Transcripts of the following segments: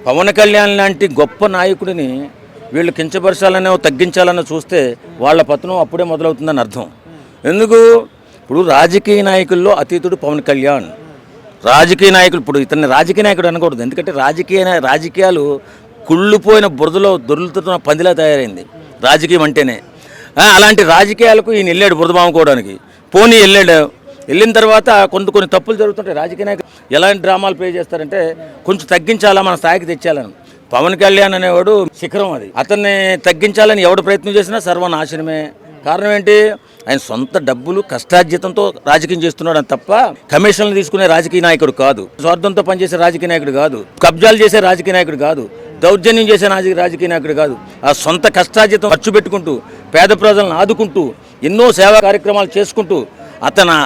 పవన్ కళ్యాణ్ లాంటి గొప్ప నాయకుడిని వీళ్ళు కించపరచాలనో తగ్గించాలనో చూస్తే వాళ్ళ పతనం అప్పుడే మొదలవుతుందని అర్థం. ఎందుకు? ఇప్పుడు రాజకీయ నాయకుల్లో అతీతుడు పవన్ కళ్యాణ్. రాజకీయ నాయకులు ఇప్పుడు ఇతన్ని రాజకీయ నాయకుడు అనకూడదు, ఎందుకంటే రాజకీయాలు కుళ్ళిపోయిన బురదలో దొర్లుతున్న పందిలా తయారైంది రాజకీయం అంటేనే. అలాంటి రాజకీయాలకు ఈయన వెళ్ళాడు బురద మాముకోవడానికి. పోనీ వెళ్ళిన తర్వాత కొన్ని తప్పులు జరుగుతుంటాయి. రాజకీయ నాయకులు ఎలాంటి డ్రామాలు ప్లే చేస్తారంటే కొంచెం తగ్గించాలా, మన స్థాయికి తెచ్చాలని. పవన్ కళ్యాణ్ అనేవాడు శిఖరం, అది అతన్ని తగ్గించాలని ఎవడు ప్రయత్నం చేసినా సర్వనాశనమే. కారణం ఏంటి? ఆయన సొంత డబ్బులు కష్టార్జితంతో రాజకీయం చేస్తున్నాడు అని తప్ప కమిషన్లు తీసుకునే రాజకీయ నాయకుడు కాదు, స్వార్థంతో పనిచేసే రాజకీయ నాయకుడు కాదు, కబ్జాలు చేసే రాజకీయ నాయకుడు కాదు, దౌర్జన్యం చేసే రాజకీయ నాయకుడు కాదు. ఆ సొంత కష్టార్జితం ఖర్చు పెట్టుకుంటూ పేద ప్రజలను ఆదుకుంటూ ఎన్నో సేవా కార్యక్రమాలు చేసుకుంటూ అతను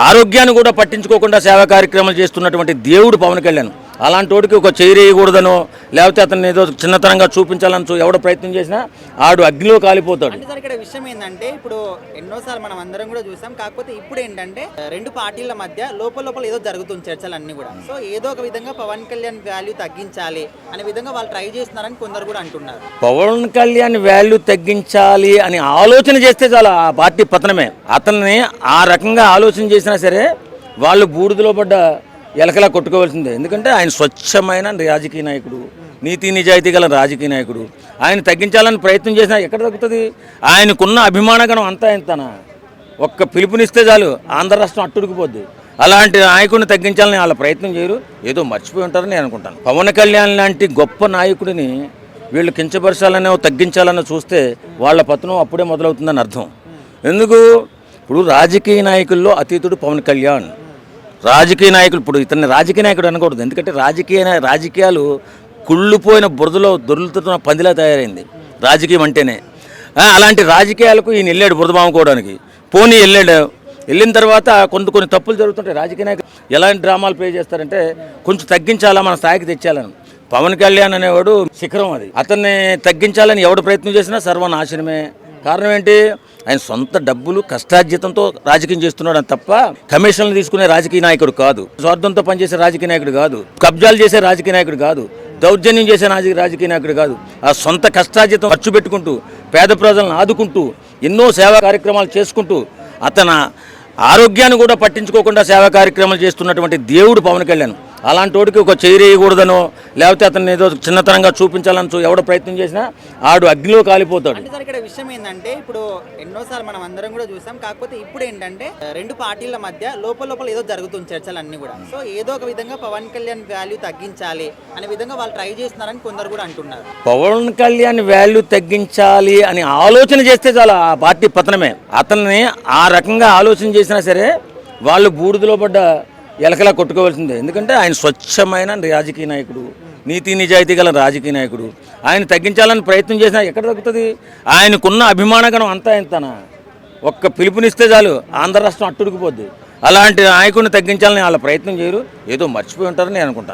ఆరోగ్యాన్ని కూడా పట్టించుకోకుండా సేవా కార్యక్రమాలు చేస్తున్నటువంటి దేవుడు పవన్ కళ్యాణ్. అలాంటి వాడికి ఒక చేయకూడదనో లేకపోతే అతన్ని ఏదో చిన్నతనంగా చూపించాలని ఎవడో ప్రయత్నం చేసినా ఆడు అగ్నిలో కాలిపోతాడు. అంటే సార్ ఇక్కడ విషయం ఏంటంటే ఇప్పుడు ఎన్నోసార్లు మనం అందరం కూడా చూసాం, కాకపోతే ఇప్పుడు ఏంటంటే రెండు పార్టీల మధ్య లోపల ఏదో జరుగుతుంది చర్చలు అన్ని కూడా. సో ఏదో ఒక విధంగా పవన్ కళ్యాణ్ వాల్యూ తగ్గించాలి అనే విధంగా వాళ్ళు ట్రై చేస్తున్నారని కొందరు కూడా అంటున్నారు. పవన్ కళ్యాణ్ వాల్యూ తగ్గించాలి అని ఆలోచన చేస్తే చాలా ఆ పార్టీ పతనమే. అతన్ని ఆ రకంగా ఆలోచన చేసినా సరే వాళ్ళు బూడిదలో పడ్డ ఎలకలా కొట్టుకోవాల్సిందే. ఎందుకంటే ఆయన స్వచ్ఛమైన రాజకీయ నాయకుడు, నీతి నిజాయితీ గల రాజకీయ నాయకుడు. ఆయన తగ్గించాలని ప్రయత్నం చేసినా ఎక్కడ తగ్గుతుంది? ఆయనకున్న అభిమానగణం అంతా ఎంతనా? ఒక్క పిలుపునిస్తే చాలు ఆంధ్ర రాష్ట్రం అట్టుడికిపోద్ది. అలాంటి నాయకుడిని తగ్గించాలని వాళ్ళ ప్రయత్నం చేయరు, ఏదో మర్చిపోయి ఉంటారని నేను అనుకుంటాను. పవన్ కళ్యాణ్ లాంటి గొప్ప నాయకుడిని వీళ్ళు కించపరచాలనో తగ్గించాలనో చూస్తే వాళ్ళ పతనం అప్పుడే మొదలవుతుందని అర్థం. ఎందుకు? ఇప్పుడు రాజకీయ నాయకుల్లో అతీతుడు పవన్ కళ్యాణ్. రాజకీయ నాయకులు ఇప్పుడు ఇతన్ని రాజకీయ నాయకుడు అనకూడదు, ఎందుకంటే రాజకీయాలు కుళ్ళిపోయిన బురదలో దొర్లుతున్న పందిలా తయారైంది రాజకీయం అంటేనే. అలాంటి రాజకీయాలకు ఈయన వెళ్ళాడు బురద మాముకోవడానికి. పోనీ వెళ్ళిన తర్వాత కొన్ని తప్పులు జరుగుతుంటాయి. రాజకీయ నాయకులు ఎలాంటి డ్రామాలు ప్లే చేస్తారంటే కొంచెం తగ్గించాలా, మన స్థాయికి తెచ్చాలని. పవన్ కళ్యాణ్ అనేవాడు శిఖరం, అది అతన్ని తగ్గించాలని ఎవడు ప్రయత్నం చేసినా సర్వనాశనమే. కారణం ఏంటి? ఆయన సొంత డబ్బులు కష్టార్జితంతో రాజకీయం చేస్తున్నాడు అని తప్ప కమిషన్లు తీసుకునే రాజకీయ నాయకుడు కాదు, స్వార్థంతో పనిచేసే రాజకీయ నాయకుడు కాదు, కబ్జాలు చేసే రాజకీయ నాయకుడు కాదు, దౌర్జన్యం చేసే రాజకీయ నాయకుడు కాదు. ఆ సొంత కష్టార్జితం ఖర్చు పెట్టుకుంటూ పేద ప్రజలను ఆదుకుంటూ ఎన్నో సేవా కార్యక్రమాలు చేసుకుంటూ అతను ఆరోగ్యాన్ని కూడా పట్టించుకోకుండా సేవా కార్యక్రమాలు చేస్తున్నటువంటి దేవుడు పవన్ కళ్యాణ్. అలాంటి వాడికి ఒక చేయకూడదనో లేకపోతే అతన్ని ఏదో చిన్నతనంగా చూపించాలని ఎవడో ప్రయత్నం చేసినా ఆడు అగ్నిలో కాలిపోతాడు. అంటే సార్ ఇక్కడ విషయం ఏంటంటే ఇప్పుడు ఎన్నోసార్లు మనం అందరం కూడా చూసాం, కాకపోతే ఇప్పుడు ఏంటంటే రెండు పార్టీల మధ్య లోపల ఏదో జరుగుతుంది చర్చలు అన్ని కూడా. సో ఏదో ఒక విధంగా పవన్ కళ్యాణ్ వాల్యూ తగ్గించాలి అనే విధంగా వాళ్ళు ట్రై చేస్తున్నారని కొందరు కూడా అంటున్నారు. పవన్ కళ్యాణ్ వాల్యూ తగ్గించాలి అని ఆలోచన చేస్తే చాలా ఆ పార్టీ పతనమే. అతన్ని ఆ రకంగా ఆలోచన చేసినా సరే వాళ్ళు బూడిదలో పడ్డ ఎలకలా కొట్టుకోవాల్సిందే. ఎందుకంటే ఆయన స్వచ్ఛమైన రాజకీయ నాయకుడు, నీతి నిజాయితీ గల రాజకీయ నాయకుడు. ఆయన తగ్గించాలని ప్రయత్నం చేసినా ఎక్కడ తగ్గుతుంది? ఆయనకున్న అభిమానగణం అంతా ఎంతనా? ఒక్క పిలుపునిస్తే చాలు ఆంధ్ర రాష్ట్రం అట్టుడికిపోద్ది. అలాంటి నాయకుడిని తగ్గించాలని వాళ్ళ ప్రయత్నం చేయరు, ఏదో మర్చిపోయి ఉంటారని నేను అనుకుంటాను.